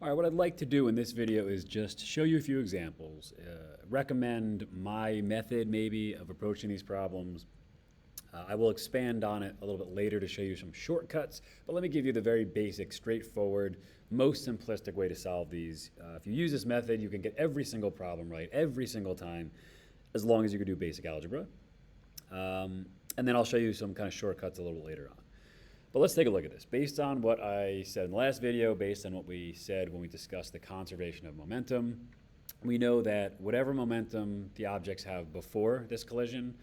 All right, what I'd like to do in this video is just show you a few examples, recommend my method maybe of approaching these problems. I will expand on it a little bit later to show you some shortcuts, but let me give you the very basic, straightforward, most simplistic way to solve these. If you use this method, you can get every single problem right every single time, as long as you can do basic algebra. And then I'll show you some kind of shortcuts a little bit later on. But let's take a look at this. Based on what I said in the last video, based on what we said when we discussed the conservation of momentum, we know that whatever momentum the objects have before this collision,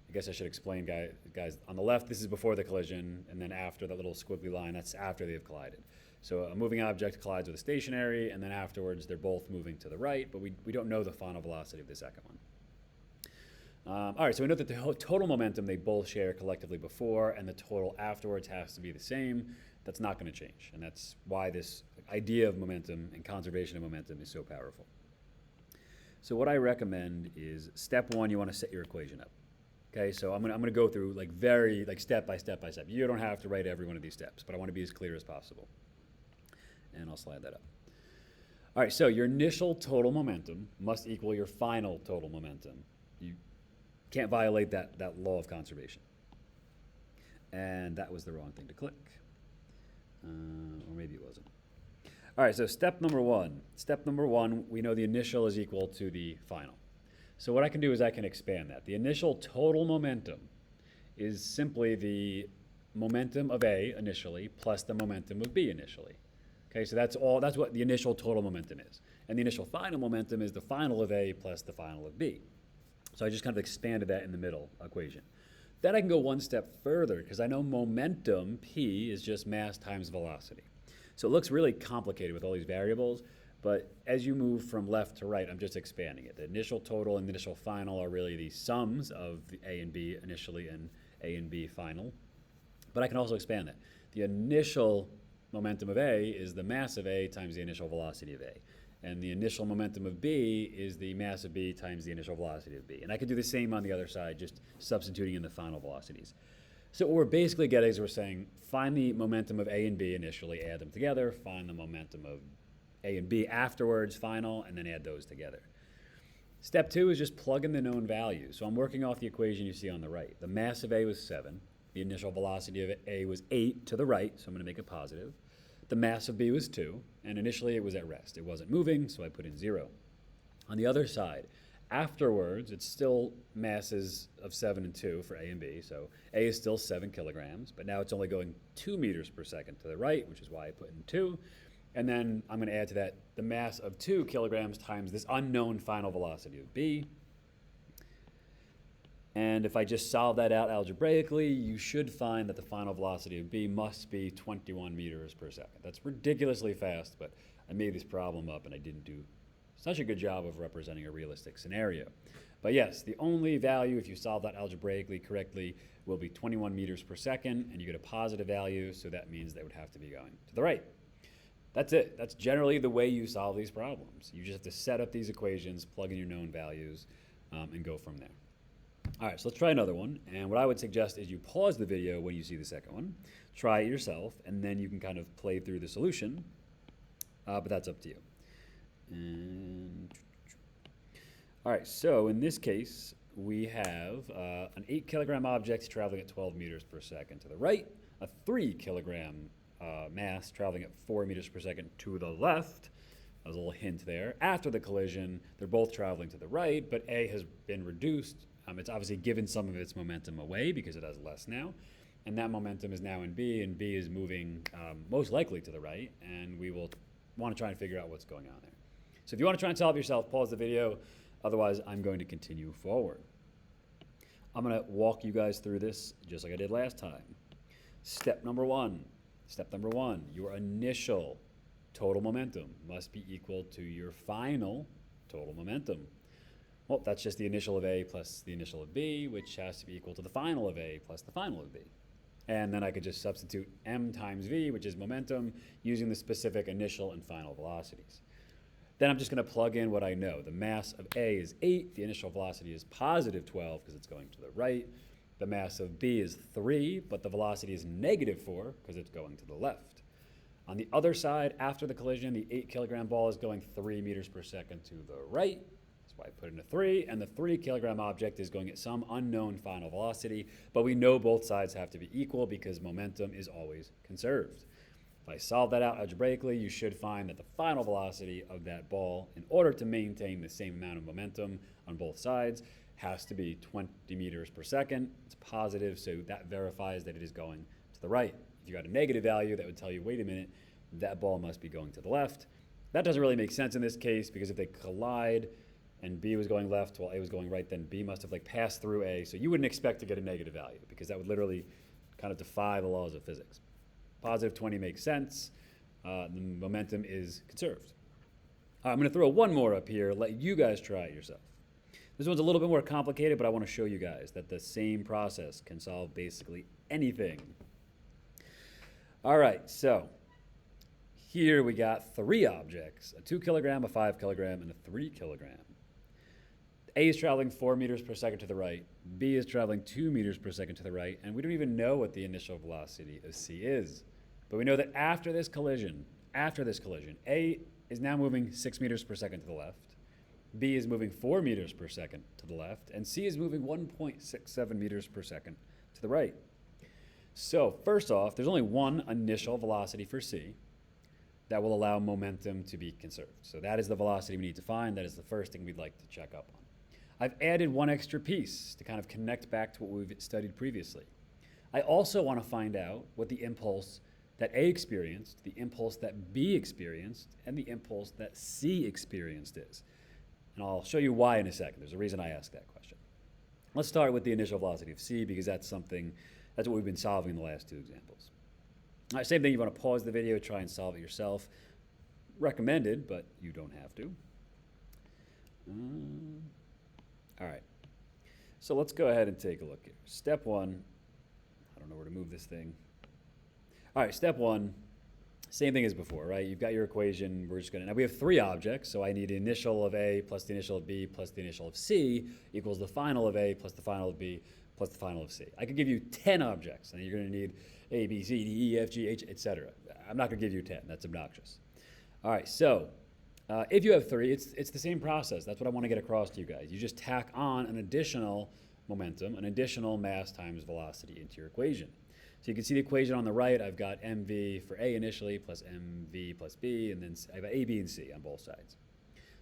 I guess I should explain, guys, on the left, this is before the collision, and then after that little squiggly line, that's after they've collided. So a moving object collides with a stationary, and then afterwards they're both moving to the right, but we don't know the final velocity of the second one. All right, so we know that the total momentum they both share collectively before and the total afterwards has to be the same. That's not going to change, and that's why this idea of momentum and conservation of momentum is so powerful. So what I recommend is step one, you want to set your equation up. Okay, so I'm gonna go through very step by step by step. You don't have to write every one of these steps, but I want to be as clear as possible. And I'll slide that up. All right, so your initial total momentum must equal your final total momentum. You can't violate that law of conservation. And that was the wrong thing to click. Or maybe it wasn't. All right, so step number one. Step number one, we know the initial is equal to the final. So what I can do is I can expand that. The initial total momentum is simply the momentum of A initially plus the momentum of B initially. Okay, so that's what the initial total momentum is. And the initial final momentum is the final of A plus the final of B. So I just kind of expanded that in the middle equation. Then I can go one step further because I know momentum, P, is just mass times velocity. So it looks really complicated with all these variables, but as you move from left to right, I'm just expanding it. The initial total and the initial final are really the sums of the A and B initially and A and B final. But I can also expand that. The initial momentum of A is the mass of A times the initial velocity of A. And the initial momentum of B is the mass of B times the initial velocity of B. And I could do the same on the other side, just substituting in the final velocities. So what we're basically getting is we're saying, find the momentum of A and B initially, add them together, find the momentum of A and B afterwards, final, and then add those together. Step two is just plug in the known values. So I'm working off the equation you see on the right. The mass of A was 7. The initial velocity of A was 8 to the right, so I'm going to make it positive. The mass of B was 2, and initially it was at rest. It wasn't moving, so I put in 0. On the other side, afterwards, it's still masses of 7 and 2 for A and B, so A is still 7 kilograms, but now it's only going 2 meters per second to the right, which is why I put in 2. And then I'm going to add to that the mass of 2 kilograms times this unknown final velocity of B. And if I just solve that out algebraically, you should find that the final velocity of B must be 21 meters per second. That's ridiculously fast, but I made this problem up and I didn't do such a good job of representing a realistic scenario. But yes, the only value, if you solve that algebraically correctly, will be 21 meters per second, and you get a positive value, so that means they would have to be going to the right. That's it. That's generally the way you solve these problems. You just have to set up these equations, plug in your known values, and go from there. All right, so let's try another one. And what I would suggest is you pause the video when you see the second one, try it yourself, and then you can kind of play through the solution. But that's up to you. And all right, so in this case, we have an 8 kilogram object traveling at 12 meters per second to the right, a 3 kilogram mass traveling at 4 meters per second to the left. That was a little hint there. After the collision, they're both traveling to the right, but A has been reduced. It's obviously given some of its momentum away because it has less now. And that momentum is now in B, and B is moving most likely to the right, and we will want to try and figure out what's going on there. So if you want to try and solve it yourself, pause the video. Otherwise, I'm going to continue forward. I'm going to walk you guys through this just like I did last time. Step number one, your initial total momentum must be equal to your final total momentum. Well, that's just the initial of A plus the initial of B, which has to be equal to the final of A plus the final of B. And then I could just substitute m times v, which is momentum, using the specific initial and final velocities. Then I'm just going to plug in what I know. The mass of A is 8. The initial velocity is positive 12 because it's going to the right. The mass of B is 3, but the velocity is negative 4 because it's going to the left. On the other side, after the collision, the 8 kilogram ball is going 3 meters per second to the right. That's why I put in a 3, and the 3 kilogram object is going at some unknown final velocity, but we know both sides have to be equal because momentum is always conserved. If I solve that out algebraically, you should find that the final velocity of that ball, in order to maintain the same amount of momentum on both sides, has to be 20 meters per second. It's positive, so that verifies that it is going to the right. If you got a negative value, that would tell you, wait a minute, that ball must be going to the left. That doesn't really make sense in this case, because if they collide and B was going left while A was going right, then B must have passed through A. So you wouldn't expect to get a negative value, because that would literally kind of defy the laws of physics. Positive 20 makes sense. The momentum is conserved. All right, I'm going to throw one more up here, let you guys try it yourself. This one's a little bit more complicated, but I want to show you guys that the same process can solve basically anything. All right, so here we got 3 objects, a 2 kilogram, a 5 kilogram, and a 3 kilogram. A is traveling 4 meters per second to the right, B is traveling 2 meters per second to the right, and we don't even know what the initial velocity of C is. But we know that after this collision, A is now moving 6 meters per second to the left, B is moving 4 meters per second to the left, and C is moving 1.67 meters per second to the right. So first off, there's only one initial velocity for C that will allow momentum to be conserved. So that is the velocity we need to find. That is the first thing we'd like to check up on. I've added one extra piece to kind of connect back to what we've studied previously. I also want to find out what the impulse that A experienced, the impulse that B experienced, and the impulse that C experienced is. And I'll show you why in a second. There's a reason I asked that question. Let's start with the initial velocity of C, because that's what we've been solving in the last 2 examples. All right, same thing, you want to pause the video, try and solve it yourself. Recommended, but you don't have to. All right, so let's go ahead and take a look here. Step 1, I don't know where to move this thing. All right, step 1, same thing as before, right? You've got your equation. Now we have 3 objects, so I need the initial of A plus the initial of B plus the initial of C equals the final of A plus the final of B plus the final of C. I could give you 10 objects, and you're going to need A, B, C, D, E, F, G, H, etc. I'm not going to give you 10. That's obnoxious. All right, so if you have 3, it's the same process. That's what I want to get across to you guys. You just tack on an additional momentum, an additional mass times velocity into your equation. So you can see the equation on the right. I've got mv for A initially plus mv plus B, and then I have A, B, and C on both sides.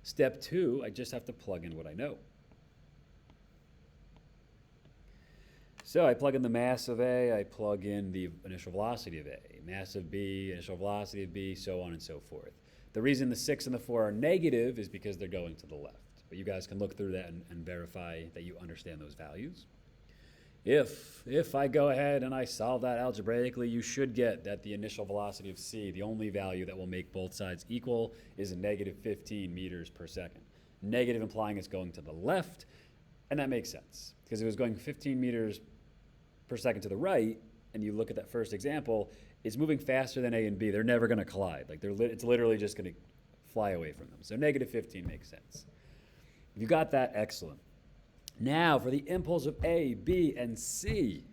Step 2, I just have to plug in what I know. So I plug in the mass of A, I plug in the initial velocity of A, mass of B, initial velocity of B, so on and so forth. The reason the 6 and the 4 are negative is because they're going to the left. But you guys can look through that and verify that you understand those values. If I go ahead and I solve that algebraically, you should get that the initial velocity of C, the only value that will make both sides equal, is a negative 15 meters per second. Negative implying it's going to the left, and that makes sense. Because it was going 15 meters per second to the right, and you look at that first example, it's moving faster than A and B. They're never going to collide. It's literally just going to fly away from them. So negative 15 makes sense. If you got that, excellent. Now, for the impulse of A, B, and C,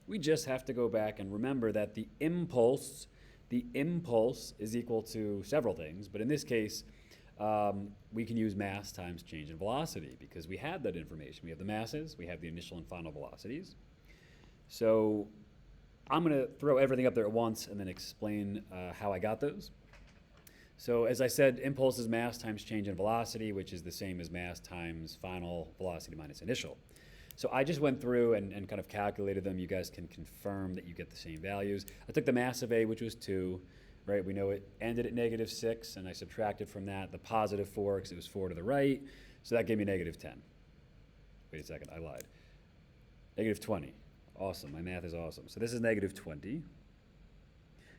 we just have to go back and remember that the impulse is equal to several things, but in this case, we can use mass times change in velocity because we have that information. We have the masses, we have the initial and final velocities. So I'm going to throw everything up there at once and then explain how I got those. So as I said, impulse is mass times change in velocity, which is the same as mass times final velocity minus initial. So I just went through and kind of calculated them. You guys can confirm that you get the same values. I took the mass of A, which was 2, right? We know it ended at negative 6, and I subtracted from that the positive 4 because it was 4 to the right. So that gave me negative 10. Wait a second, I lied. Negative 20. Awesome, my math is awesome. So this is negative 20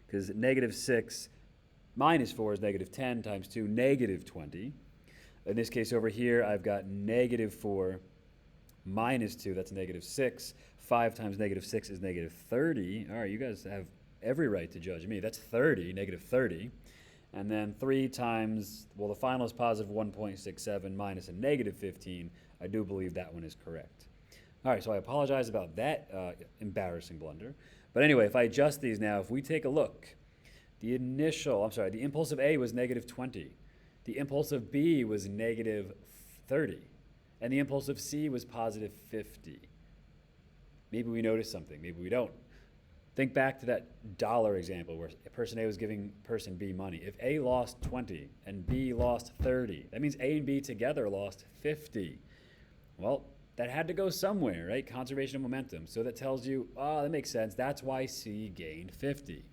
because negative 6 minus 4 is negative 10 times 2, negative 20. In this case over here, I've got negative 4 minus 2, that's negative 6. 5 times negative 6 is negative 30. All right, you guys have every right to judge me. That's 30, negative 30. And then 3 times, well, the final is positive 1.67 minus a negative 15. I do believe that one is correct. All right, so I apologize about that embarrassing blunder. But anyway, if I adjust these now, if we take a look, The impulse of A was negative 20. The impulse of B was negative 30. And the impulse of C was positive 50. Maybe we notice something, maybe we don't. Think back to that dollar example where person A was giving person B money. If A lost 20 and B lost 30, that means A and B together lost 50. Well, that had to go somewhere, right? Conservation of momentum. So that tells you, oh, that makes sense. That's why C gained 50.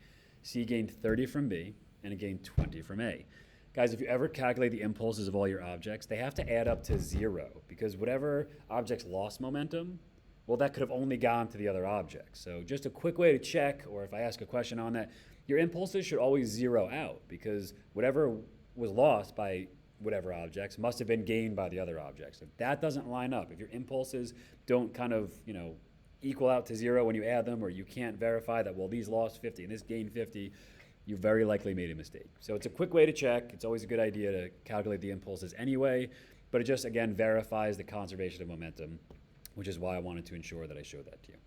C gained 30 from B, and it gained 20 from A. Guys, if you ever calculate the impulses of all your objects, they have to add up to 0, because whatever objects lost momentum, well, that could have only gone to the other objects. So just a quick way to check, or if I ask a question on that, your impulses should always 0 out, because whatever was lost by whatever objects must have been gained by the other objects. If that doesn't line up, if your impulses don't kind of, equal out to 0 when you add them, or you can't verify that, well, these lost 50 and this gained 50, you very likely made a mistake. So it's a quick way to check. It's always a good idea to calculate the impulses anyway, but it just, again, verifies the conservation of momentum, which is why I wanted to ensure that I showed that to you.